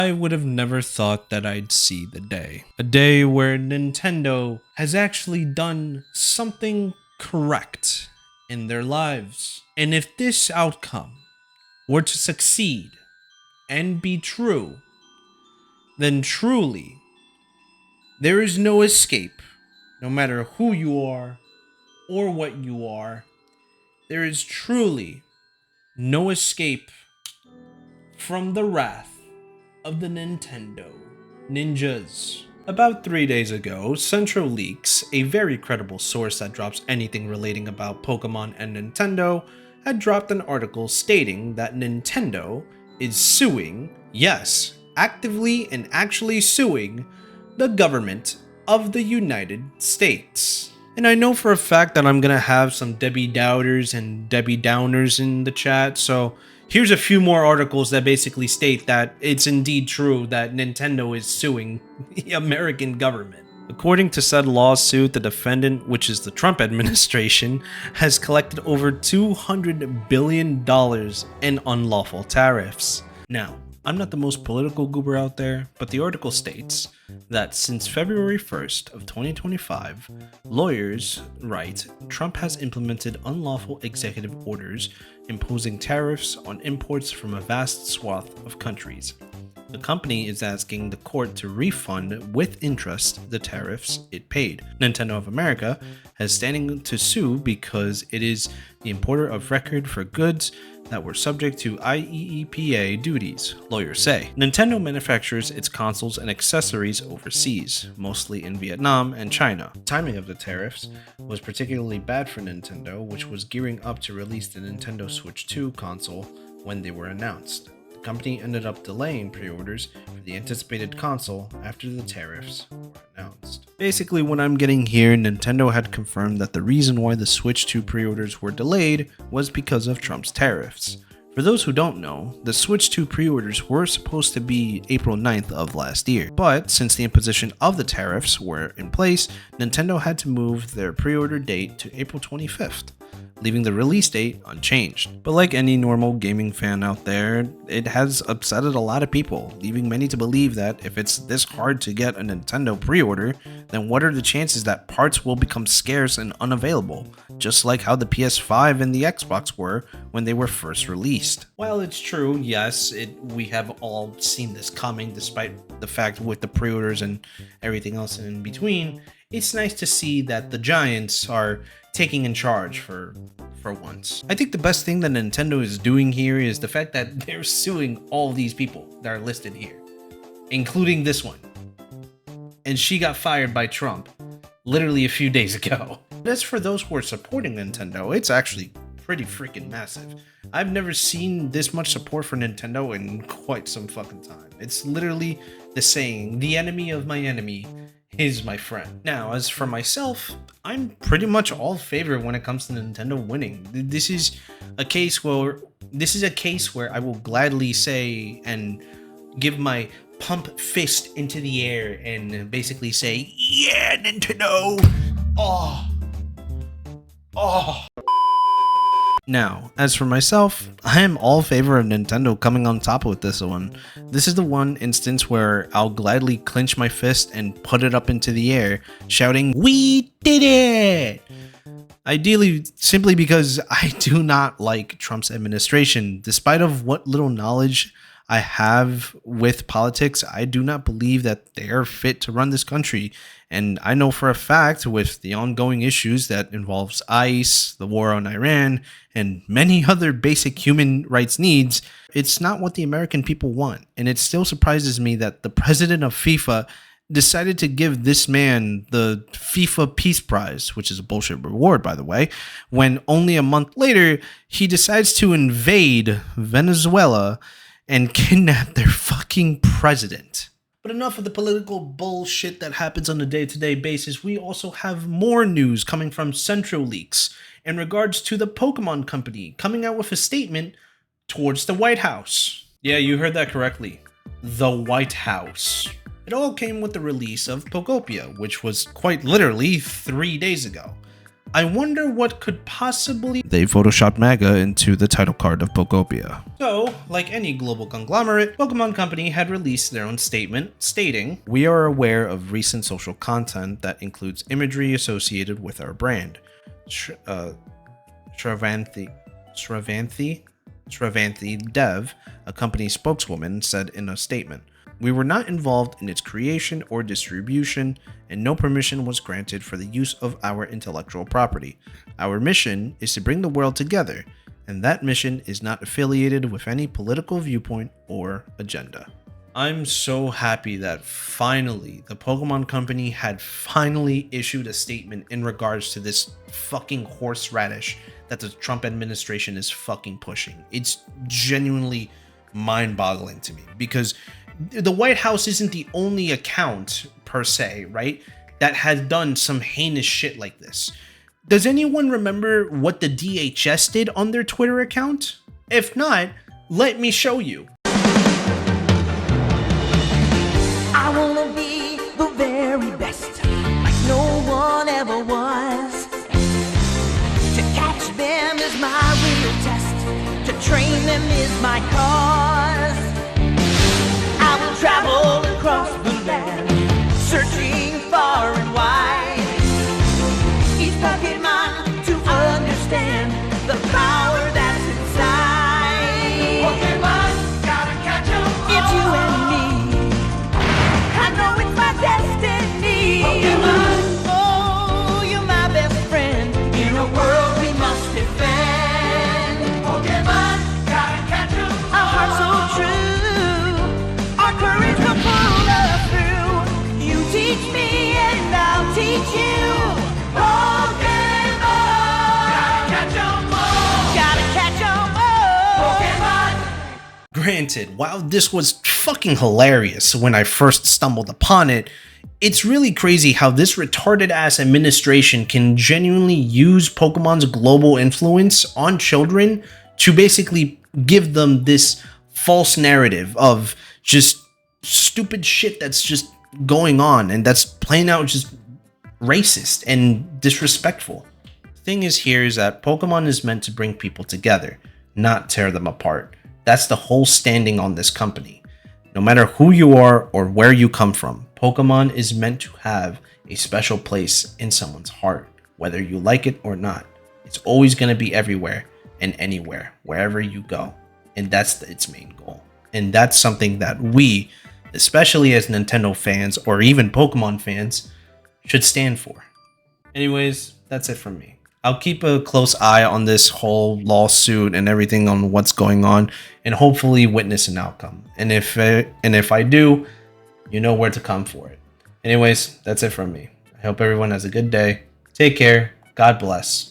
I would have never thought that I'd see the day. A day where Nintendo has actually done something correct in their lives. And if this outcome were to succeed and be true, then truly there is no escape, no matter who you are or what you are. There is truly no escape from the wrath of the Nintendo ninjas. About 3 days ago, Central Leaks, a very credible source that drops anything relating about Pokemon and Nintendo, had dropped an article stating that Nintendo is suing, yes, actively and actually suing, the government of the United States. And I know for a fact that I'm gonna have some Debbie Doubters and Debbie Downers in the chat, so here's a few more articles that basically state that it's indeed true that Nintendo is suing the American government. According to said lawsuit, the defendant, which is the Trump administration, has collected over $200 billion in unlawful tariffs. Now, I'm not the most political goober out there, but the article states that since February 1st of 2025, lawyers write Trump has implemented unlawful executive orders imposing tariffs on imports from a vast swath of countries. The company is asking the court to refund with interest the tariffs it paid. Nintendo of America has standing to sue because it is the importer of record for goods that were subject to IEEPA duties, lawyers say. Nintendo manufactures its consoles and accessories overseas, mostly in Vietnam and China. The timing of the tariffs was particularly bad for Nintendo, which was gearing up to release the Nintendo Switch 2 console when they were announced. The company ended up delaying pre-orders for the anticipated console after the tariffs were announced. Basically, what I'm getting here, Nintendo had confirmed that the reason why the Switch 2 pre-orders were delayed was because of Trump's tariffs. For those who don't know, the Switch 2 pre-orders were supposed to be April 9th of last year, but since the imposition of the tariffs were in place, Nintendo had to move their pre-order date to April 25th. Leaving the release date unchanged. But like any normal gaming fan out there, it has upsetted a lot of people, leaving many to believe that if it's this hard to get a Nintendo pre-order, then what are the chances that parts will become scarce and unavailable, just like how the PS5 and the Xbox were when they were first released. While it's true, yes, we have all seen this coming, despite the fact with the pre-orders and everything else in between, it's nice to see that the giants are taking in charge for once. I think the best thing that Nintendo is doing here is the fact that they're suing all these people that are listed here, including this one. And she got fired by Trump literally a few days ago. As for those who are supporting Nintendo, it's actually pretty freaking massive. I've never seen this much support for Nintendo in quite some fucking time. It's literally the saying, the enemy of my enemy is my friend. Now, as for myself, I'm pretty much all favor when it comes to Nintendo winning. This is a case where I will gladly say and give my pump fist into the air and basically say, yeah, Nintendo! Oh. Now, as for myself, I am all favor of Nintendo coming on top with this one. This is the one instance where I'll gladly clench my fist and put it up into the air, shouting, "We did it!" Ideally, simply because I do not like Trump's administration. Despite of what little knowledge I have with politics, I do not believe that they are fit to run this country. And I know for a fact, with the ongoing issues that involves ICE, the war on Iran, and many other basic human rights needs, it's not what the American people want. And it still surprises me that the president of FIFA decided to give this man the FIFA Peace Prize, which is a bullshit reward, by the way, when only a month later, he decides to invade Venezuela and kidnap their fucking president. But enough of the political bullshit that happens on a day-to-day basis. We also have more news coming from Central Leaks in regards to the Pokemon Company coming out with a statement towards the White House. Yeah, you heard that correctly. The White House. It all came with the release of Pokopia, which was quite literally 3 days ago. I wonder what could possibly... They photoshopped MAGA into the title card of Pokopia. So, like any global conglomerate, Pokemon Company had released their own statement stating, "We are aware of recent social content that includes imagery associated with our brand. Shravanthi Dev, a company spokeswoman, said in a statement, "We were not involved in its creation or distribution, and no permission was granted for the use of our intellectual property. Our mission is to bring the world together, and that mission is not affiliated with any political viewpoint or agenda." I'm so happy that finally the Pokemon Company had finally issued a statement in regards to this fucking horseradish that the Trump administration is fucking pushing. It's genuinely mind-boggling to me because the White House isn't the only account per se, right, that has done some heinous shit like this. Does anyone remember what the DHS did on their Twitter account? If not, let me show you. I wanna be the very best, like no one ever was. To catch them is my real test, to train them is my cause. I will travel across the land, searching far and wide. Each Pokemon to understand the power that's inside. Pokemon, gotta catch 'em all. It's you and me. I know it's my destiny. Pokemon, oh, you're my best friend in a world we must defend. Pokemon, gotta catch 'em all. Our hearts so true, our courage will pull us through. You teach me and I'll teach you. Pokemon, gotta catch 'em all. Gotta catch 'em all. Pokemon. Granted, while this was fucking hilarious when I first stumbled upon it, it's really crazy how this retarded ass administration can genuinely use Pokemon's global influence on children to basically give them this false narrative of just stupid shit that's just going on and that's plain out just racist and disrespectful. The thing is here is that Pokemon is meant to bring people together, not tear them apart. That's the whole standing on this company. No matter who you are or where you come from, Pokemon is meant to have a special place in someone's heart, whether you like it or not. It's always going to be everywhere and anywhere, wherever you go. And that's its main goal. And that's something that we, especially as Nintendo fans or even Pokemon fans, should stand for. Anyways, that's it from me. I'll keep a close eye on this whole lawsuit and everything on what's going on and hopefully witness an outcome. And if I do, you know where to come for it. Anyways, that's it from me. I hope everyone has a good day. Take care. God bless.